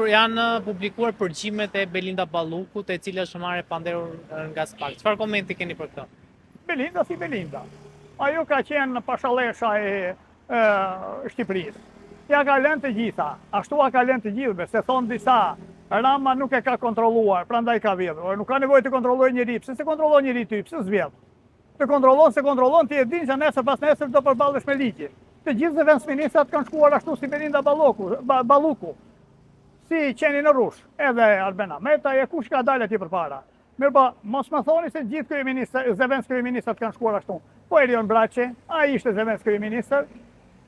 Janë publikuar përgjimet e Belinda Ballukut, e cila është marrë panderur nga SPAK. Çfarë komenti keni për këtë? Belinda si Belinda. Ajo ka qenë pashalesha e Shqipërisë. Ja ka lënë të gjitha, ashtu ka lënë të gjithëve, se thonë disa, Rama nuk e ka kontrolluar, prandaj ka vjedhur. Nuk ka nevojë të kontrollojë njëri, pse se kontrollon njëri ty, pse s'vjedh? Të kontrollon, ti e din që nesër pas nesër do përballesh me ligje. Të gjithë zëvendësministrat kanë shkuar ashtu si Belinda Balluku, si qeni në Rush, edhe Arben Ahmeta, e kush ka dalë atje përpara. Mirë po, mos më thoni se gjithë zëvendës kryeministrat kanë shkuar ashtu. Po Erion Braçi, ai ishte zëvendës kryeministër,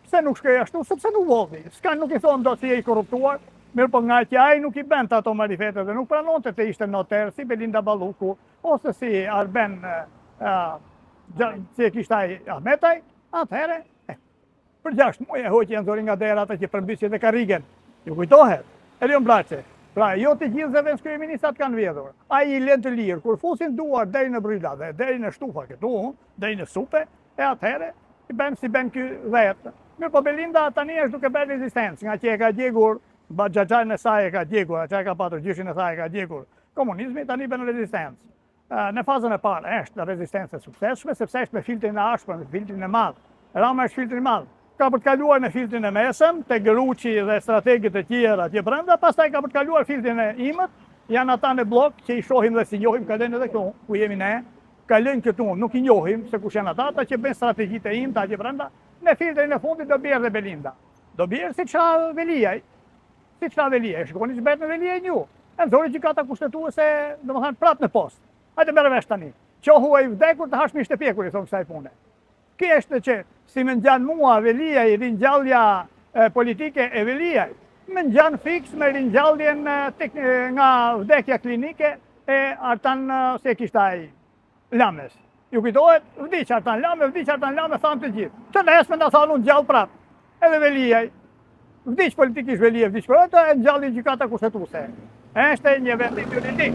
pse nuk shkoi ashtu, sepse nuk volli. Nuk i thonë do si e i korruptuar, mirë po nga që ai nuk i bente ato marifete dhe nuk pranonte të ishte noter, si Belinda Balluku, ose si Arben, si e kishte ai Ahmetaj, atëhere, për 6 muaj e hoqi janë zori nga dera ata që përmbysje dhe karrigen. Ju kujtohet? Erion Braçi. Pra, jo të gjithë zëvendës kryeministrat kanë vjedhur. Ai i lën të lirë, kur fusin duar deri në bryla dhe deri në shtufa këtu, deri në supe, e atëhere i bën si bën ky dhet. Mirë po Belinda tani është duke bërë rezistencë, nga që e ka djegur, xhaxhan e saj e ka djegur, atë ka patur gjyshin e saj e ka djegur. Komunizmi tani bën rezistencë. Në fazën e parë është rezistencë e suksesshme, sepse është me filtrin e ashpër, me filtrin e madh. Rama është filtri i madh. Ka për të kaluar në filtrin e mesëm, te Gruçi dhe strategjët e tjerë atje brenda, pastaj ka për të kaluar filtrin e imët, janë ata në blok që i shohim dhe si njohim, kalojnë edhe këtu, ku jemi ne, kalojnë këtu, nuk i njohim se kush janë ata që bëjnë strategjitë e imta atje brenda, në filtrin e fundit do bjerë dhe Belinda. Do bjerë si çfarë Veliaj. Si çfarë Veliaj, shikoni ç'bëhet në Veliaj ju. E nxori gjykata kushtetuese, domethënë prapë në post. Hajde merr vesh tani. Qohu ai vdekur të hash misht e pjekur, i thon kësaj pune. Ky është që si më ngjan mua Veliaj, ringjallja politike e Veliaj, më ngjan fiks me ringjalljen nga vdekja klinike e Artan se kishte ai Lames. Ju kujtohet? Vdiq Artan Lame, thanë të gjithë. Të nesme nda thanë unë gjallë prapë. Edhe Veliaj. Vdiq politikisht Veliaj, vdiq për ato, e ngjalli gjykata kushtetuese. Është një vendim juridik.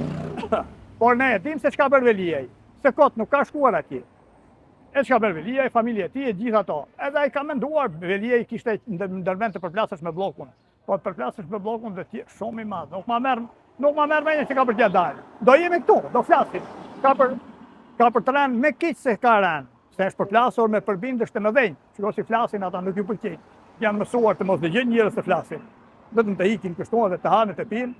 Por ne e dim se çka bër Veliaj. Se kot nuk ka shkuar atje. E çka bër Veliaj, familja e tij e gjithë ato. Edhe ai ka menduar, Veliaj kishte ndërmend të përplasesh me bllokun. Po të përplasesh me bllokun do të jetë shumë i madh. Nuk ma merr mendje se ka për t'ia dalë. Do jemi këtu, do flasim. Ka për të rënë me kiç se ka rënë. Se është përplasur me përbindësh të mëdhenj. Shikoj si flasin ata, nuk ju pëlqej. Janë mësuar të mos dëgjojnë njerëz të flasin. Vetëm të ikin kështu edhe të hanë të pinë,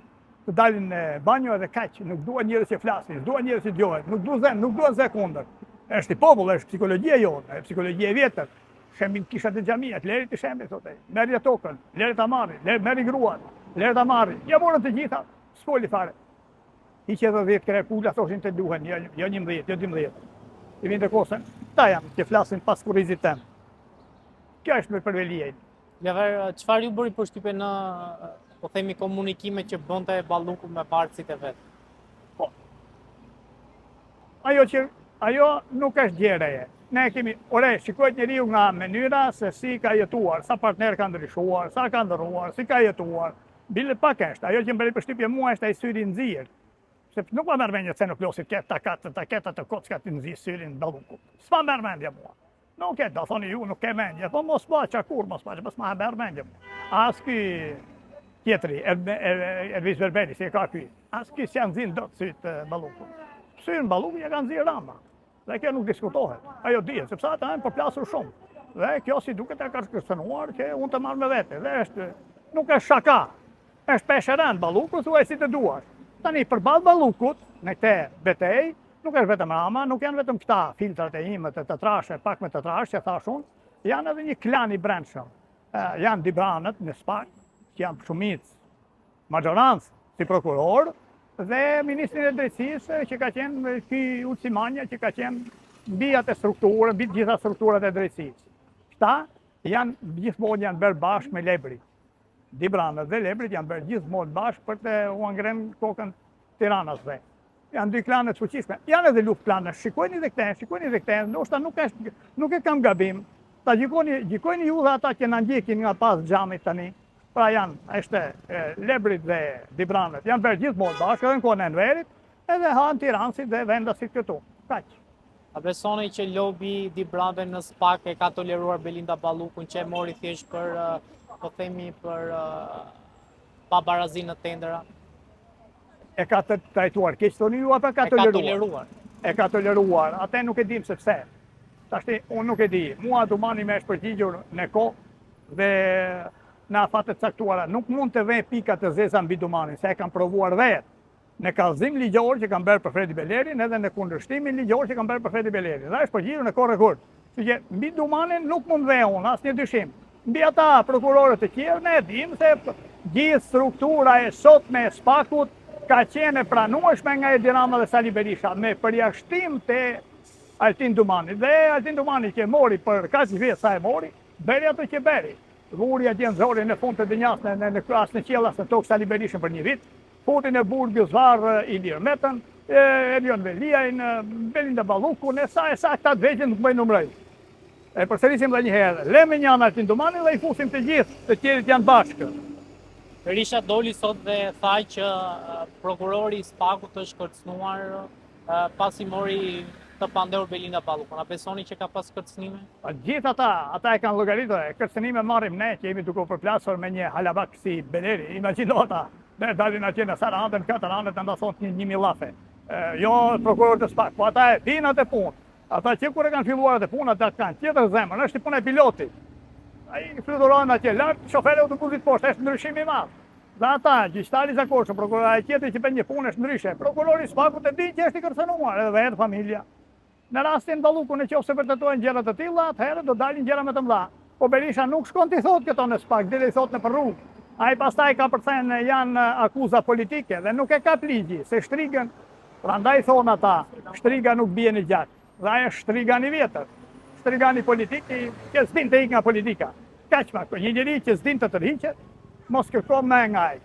të dalin në banjo edhe kaq. Nuk duan njerëz që flasin, duan njerëz që dëgjojnë. Nuk duan zë kundër. Është i popull, është psikologjia jote, është psikologjia e vjetër. Shemin kishat e xhamiat, leri të shemit thotë. Merri tokën, leri ta marri, merri gruan, leri ta marri. Ja morën të gjitha, s'foli fare. Hiqe edhe 10 krekula thoshin të duhen, jo 11, jo 12. I vinte kosën, ta janë që flasin pas kurrizit tëm. Kjo është për Veliajin. Çfarë ju bëri përshtypje në, po themi, komunikime që bënte Balluku me bartësit e vet? Po. Ajo nuk është gjereje. Ne kemi, shikojt njeriu nga mënyra se si ka jetuar, sa partner ka ndryshuar, sa ka ndërruar, si ka jetuar. Bile pak është. Ajo që më bëri përshtypje mua është ai syri nxirr. Se nuk ma merr mendje se në plosit taketa të kocka të nxirr syrin Balluku. S'ma merr mendje mua. Nuk e do thoni ju, nuk e mendje, po mos pa çakur, mos ma merr mendje mua. As ky tjetri, Ervis Berberi, si e ka ky. As ky s'ja nxin dot syt Balluku. Syrin Balluku ja ka nxirr Rama. Dhe kjo nuk diskutohet. Ajo dihet, sepse ata janë përplasur shumë. Dhe kjo si duket e ka kërcënuar që unë të marr me vete. Dhe nuk është shaka. Është peshërën Balluku, thuaj si të duash. Tani përballë Ballukut në këtë betejë, nuk është vetëm Rama, nuk janë vetëm këta filtrat e imët e të trashë, pak me të trashë, që thash unë, janë edhe një klan i brendshëm. Janë Dibranët në SPAK, që janë shumicë majorancë si prokuror, dhe ministrin e drejtësisë që ka qenë ky Ulcimania që ka qenë mbi atë strukturë, mbi gjitha strukturat e drejtësisë. Këta gjithmonë janë bërë bashkë me Lebri. Dibranët dhe Lebrit janë bërë gjithmonë bashkë për të u ngrenë kokën Tiranasve. Janë dy klanet fuqishme. Janë edhe luftplanë. Shikojni dhe këte, ndoshta nuk e kam gabim. Ta gjikojni ju dhe ata që na ndjekin nga pas xhamit tani. Pra është Lebrit dhe Dibranët. Janë bërë gjithmonë bashkë, edhe në kohën e Enverit, edhe hanë Tiranësit dhe vendasit këtu. Kaq. A besoni që lobi Dibranëve në SPAK e ka toleruar Belinda Ballukun që e mori thjesht për, po themi, për pa barazi në tendera. E ka të trajtuar keq thoni ju apo ka E ka toleruar? toleruar. E ka toleruar. Atë nuk e dim se pse. Tashti unë nuk e di. Mua Dumani më është përgjigjur në kohë dhe në afate caktuara. Nuk mund të vej pika të zeza mbi Dumanin, se e kanë provuar vetë. Në kallëzim ligjor që kanë bërë për Fredi Belerin, edhe në kundërshtimin ligjor që kanë bërë për Fredi Belerin. Dhe është përgjigjur në kohë rekord. Kështu që mbi Dumanin nuk mund vej unë asnjë dyshim. Mbi ata prokurorët e tjerë ne e dim se gjithë struktura e sotme e Spakut ka qenë e pranueshme nga Edi Rama dhe Sali Berisha me përjashtim të Altin Dumani. Dhe Altin Dumani që mori për kaq vjet sa e mori, bëri ato që bëri. Vuri atje në zorin në fund të dënjas në krasë në qellas në tokë Sali Berishën për një vit, futin e burgës varë Ilir Metën, Elion Veliajn, Belinda Ballukun, e sa këta të veqen nuk bëjnë numëroj. E përsërisim dhe një herë, leme një anë Altin Dumani dhe i fusim të gjithë, të tjerit janë bashkë. Berisha doli sot dhe tha që prokurori i Spakut është kërcënuar pasi mori të pandehur Belinda Ballukun. A besoni që ka pas kërcënime? Gjithë ata e kanë llogaritur, kërcënime marrim ne që jemi duke u përplasur me një halabak si Beleri. Imagjino ata, ne dalin atje në Sarandën, 4 anë të ndason një millafe. Jo prokurorët e Spak, po ata e dinë atë punë. Ata që kur e kanë filluar atë punë, ata kanë tjetër zemër, është puna e pilotit. Ai fluturon atje lart, shoferi i autobusit poshtë, është ndryshim i madh. Dhe ata, gjyqtari i zakonshëm, prokurori tjetër që bën një punë është ndryshe. Prokurori i Spakut e di që është i kërcënuar, edhe vetë familja. Në rastin Ballukun nëse vërtetojnë gjëra të tilla, atëherë do dalin gjëra më të mëdha. Po Berisha nuk shkon ti thotë këto në Spak, deri i thotë në për rrugë. Ai pastaj ka përthënë janë akuza politike dhe nuk e kap ligji, se shtrigën, prandaj thonë ata, shtriga nuk bie në gjak. Dhe ai është shtrigani vjetër. Shtrigani politik që s'din të ikë nga politika. Kaq më, një njeri që s'din të tërhiqet, mos kërkon më nga ai.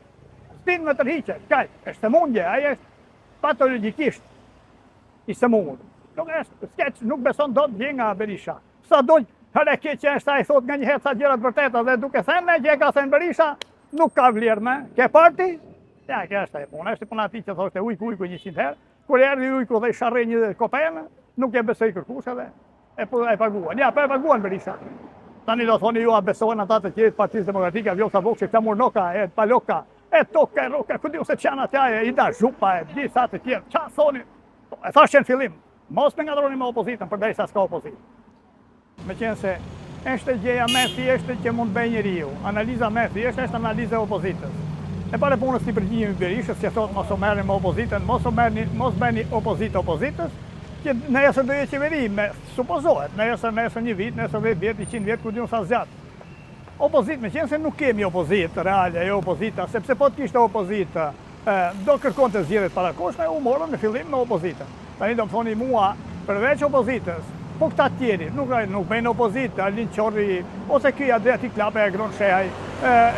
S'din më tërhiqet, kaq, është sëmundje, ai është patologjikisht i sëmundur. Nuk është skeç, nuk beson dot gjë nga Berisha. Sa do herë keq që është ai thot nga një herë sa gjëra të vërteta dhe duke thënë që e ka thënë Berisha, nuk ka vlerë më. Ke parti? Ja, kjo është ajo puna. Është puna e tij që thoshte ujku 100 herë. Kur erdhi ujku dhe i sharroi një kopen, nuk e besoi kërkush edhe e paguan. Ja, po e paguan Berisha. Tani do thoni ju a besojnë ata të tjerë Partisë Demokratike, Vjosa Vokshi, këta Murnoka, e Paloka, e Toka, e Roka, ku diu se çana atë, i da Zhupa, e disa të tjerë. Ç'a thoni? E thashë në fillim, mos me ngadroni me opozitën përderisa s'ka opozitë. Meqense është gjëja më e thjeshtë që mund bëjë njeriu. Analiza më e thjeshtë është analiza e opozitës. E para punës si përgjigjemi Berishës, që thotë mos u merrni me opozitën, mos bëni opozitë opozitës, që nesër do jetë qeveri, supozohet, nesër një vit, nesër 10 vjet, 100 vjet, ku diun sa zgjat. Opozitë, meqense nuk kemi opozitë reale, jo opozita, sepse po të kishte opozitë, do kërkonte zgjedhjet parakoshme, u morëm në fillim me opozitën. Tani do më thoni mua, përveç opozitës, po këta tjeri, nuk bëjnë opozitë, Alin Qorri, ose ky Adriati Klape, Agron Shehaj,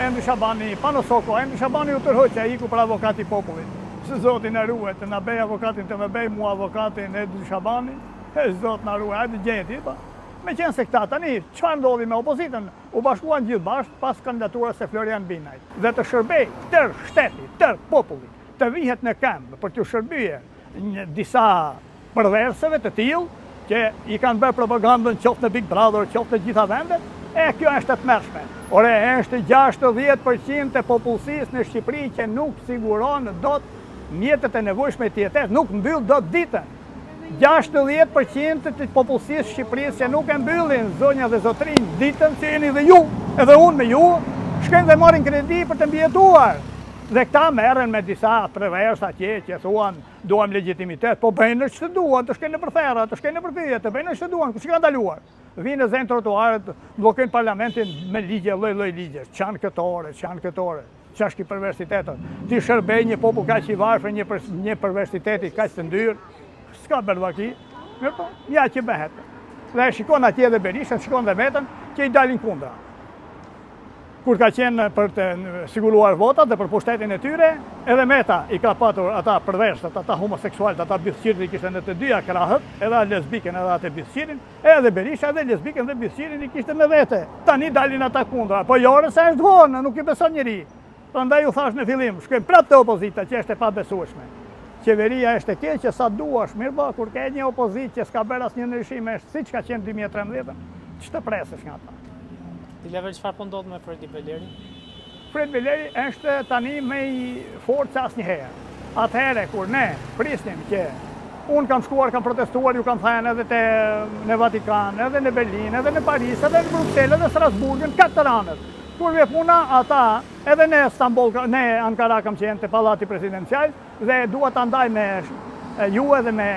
Endri Shabani, Pano Soko, Endri Shabani u tërhoqë, ai iku për avokati popullit. Se Zoti na ruaj, të na bëj avokatin, të më bëj mua avokatin Endri Shabani, Zoti na ruaj, hajde gjeti, pa. Meqense këta tani, çfarë ndodhi me opozitën? U bashkuan gjithë bashkë pas kandidaturës së Florian Binajt. Dhe të shërbej tërë shteti, tërë populli, të vihet në këmbë për të shërbyer disa përverseve të tillë që i kanë bërë propagandën qoftë në Big Brother, qoftë në gjitha vendet, kjo është e tmerrshme. Ore, është 60% të popullsisë në Shqipëri që nuk siguron dot mjetet e nevojshme të jetës, nuk mbyll dot ditën. 60% të popullsisë Shqipërisë që nuk e mbyllin zonja dhe zotrin ditën, që jeni dhe ju, edhe unë me ju, shkojnë dhe marrin kredi për të mbijetuar. Dhe këta merren me disa preversa që thuan duam legjitimitet, po bëjnë që të duan, të shkojnë nëpër thera, të shkojnë nëpër pyetje, të bëjnë që të duan, kush kanë ndaluar. Vinë në zënë trotuarët, bllokojnë parlamentin me ligje, lloj ligjesh, çan këtore. Ç'është ky perversitetet? Ti shërbej një popull kaq i varfër, një perversiteti kaq të ndyrë, s'ka bërvaki. Mirë po, ja që bëhet. Dhe shikon atje dhe Berishën, shikon dhe vetën që i dalin kundra. Kur ka qenë për të siguruar votat dhe për pushtetin e tyre, edhe Meta i ka patur ata përversët, ata homoseksualët, ata bisqirin i kishte në të dyja krahët, edhe lesbiken edhe atë bisqirin, edhe Berisha edhe lesbiken dhe bisqirin i kishte me vete. Tani dalin ata kundra, po jore se është vonë, nuk i beson njeri. Prandaj u thash në fillim, shkojmë prapë te opozita që është e pabesueshme. Qeveria është e keqe sa duash, mirë bë, kur ka një opozitë që s'ka bërë asnjë ndryshim, është siç ka qenë 2013, ç'të presesh nga ata. Ti level çfarë po ndodh me Fredi Belerin? Fredi Beleri është tani me i fortë se asnjëherë. Atëherë kur ne prisnim që unë kam shkuar, kam protestuar, ju kam thënë edhe në Vatikan, edhe në Berlin, edhe në Paris, edhe në Bruxelles, edhe në Strasburgën, 4 anët. Kur vje puna, ata edhe në Istanbul, në Ankara kam qenë të Pallati Presidencial dhe dua ta ndaj me ju edhe me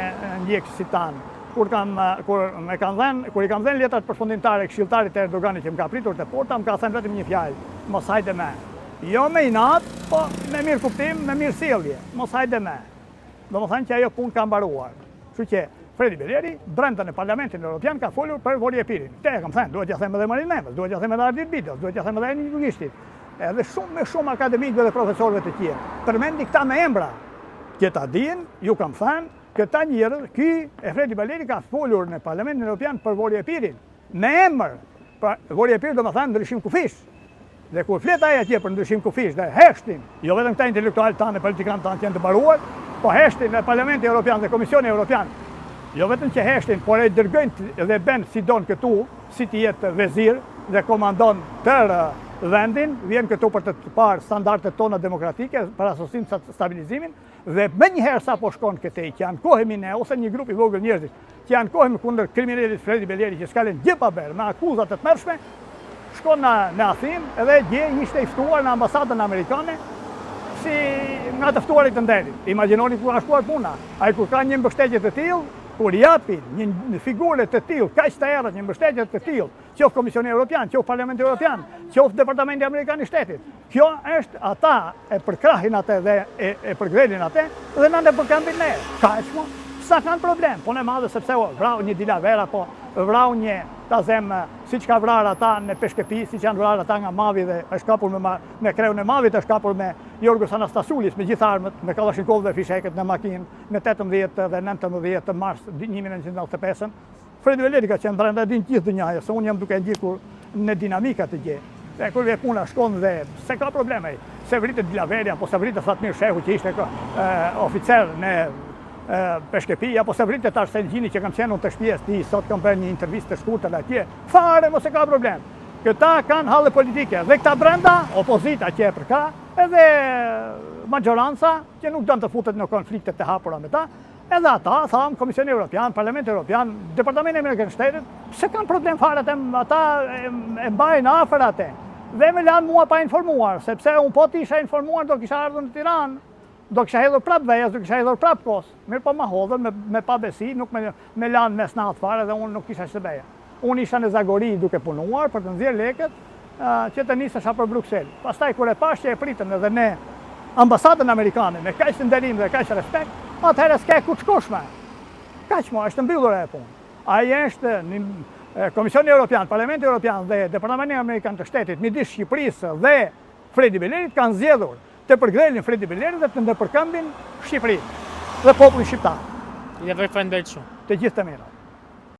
ndjekësit tanë. Kur i kam dhënë letrat përfundimtare këshilltarit të Erdoganit që më ka pritur te porta, më ka thënë vetëm një fjalë: mos hajde me. Jo me inat, po me mirë kuptim, me mirë sjellje. Mos hajde me. Domethënë që ajo punë ka mbaruar. Kështu që Fredi Beleri brenda në Parlamentin Evropian ka folur për Voli Epirin. Te kam thënë, duhet t'ja them edhe Marin Memës, duhet t'ja them edhe Ardit Bidos, duhet t'ja them edhe Eni Gjugishtit. Edhe shumë akademikëve dhe profesorëve të tjerë. Përmendi këta me emra. Që ta dinë, ju kam thënë, këta njerëz, Fredi Beleri ka folur në Parlamentin Evropian për Voli Epirin. Me emër. Pra, Voli Epiri do të thënë ndryshim kufish. Dhe kur flet ai atje për ndryshim kufish dhe heshtin, jo vetëm këta intelektualë tanë, politikanë tanë që janë të baruar, po heshtin në Parlamentin Evropian dhe Komisioni Evropian. Jo vetëm që heshtin, por e dërgojnë dhe ben si don këtu, si të jetë vezir dhe komandon tërë vendin, vjen këtu për të parë standardet tona demokratike, për asosim stabilizimin, dhe me njëherë sa po shkon këtej, që ankohemi ne, ose një grup i vogël njerëzit, që ankohemi kundër kriminalit Fredi Beleri, që s'kalen gjë pa berë, me akuzat të tmerrshme, shkon në Athinë edhe ishte i ftuar në ambasadën amerikane si nga të ftuarit të nderit. Imagjinoni ku ka shkuar puna. Ai kur ka një mbështetje të tillë, kur japin një figure të tillë, kaq të errët, një mbështetje të tillë, qoftë Komisioni Evropian, qoftë Parlamenti Evropian, qoftë Departamenti Amerikan i Shtetit. Kjo është ata e përkrahin atë dhe e përgrelin atë dhe na ne përkambin ne. Kaq më sa kanë problem, po në madhe sepse vrau një dilavera, po vrau një ta them siç ka vrarë ata në Peshkepi, siç janë vrarë ata nga Mavi dhe është kapur me kreun e Mavit, është kapur me Jorgos Anastasulis me gjithë armët, me Kalashnikov dhe fisheket në makinë në 18 dhe 19 mars 1995. Fredi Beleri ka qenë brenda din gjithë dënjaja, se unë jam duke ndjekur në dinamika të gjë. Dhe kur vje puna shkon dhe se ka probleme, se vritet Dilaveria, apo se vritet Fatmir Shehu që ishte oficer në Peshkepi, apo se vritet tash Selgjini që kam qenë unë të shtëpisë ti, sot kam bërë një intervistë të shkurtër atje. Fare mos e ka problem. Këta kanë halle politike dhe këta brenda, opozita që e përka, edhe maggioranza që nuk don të futet në konflikte të hapura me ta, edhe ata, thamë, Komisioni Evropian, Parlamenti Evropian, Departamenti Amerikan i Shtetit, se kanë problem fare ata e mbajnë afër atë. Dhe me lanë mua pa informuar, sepse unë po t'isha informuar do kisha ardhur në Tiranë, do kisha hedhur prap Vejas, do kisha hedhur prap Kos. Mirë po ma hodhën me pabesi, nuk me lanë mes natë fare dhe unë nuk kisha shtëbeja. Unë isha në Zagori duke punuar për të nxjerrë lekët që të nisesha për Bruxelles. Pastaj kur e pash që e pritën edhe në ambasadën amerikane me kaq nderim dhe kaq respekt, atëherë s'ka ku të shkosh më. Kaq më është mbyllur e punë. Ai është Komisioni Evropian, Parlamenti Evropian dhe Departamenti Amerikan të Shtetit midis Shqipërisë dhe Fredi Belerit kanë zgjedhur të përgrelin Fredi Belerin dhe të ndërpërkëmbin Shqipërinë dhe popullin shqiptar. Ju falenderoj shumë. Të gjithë të mira.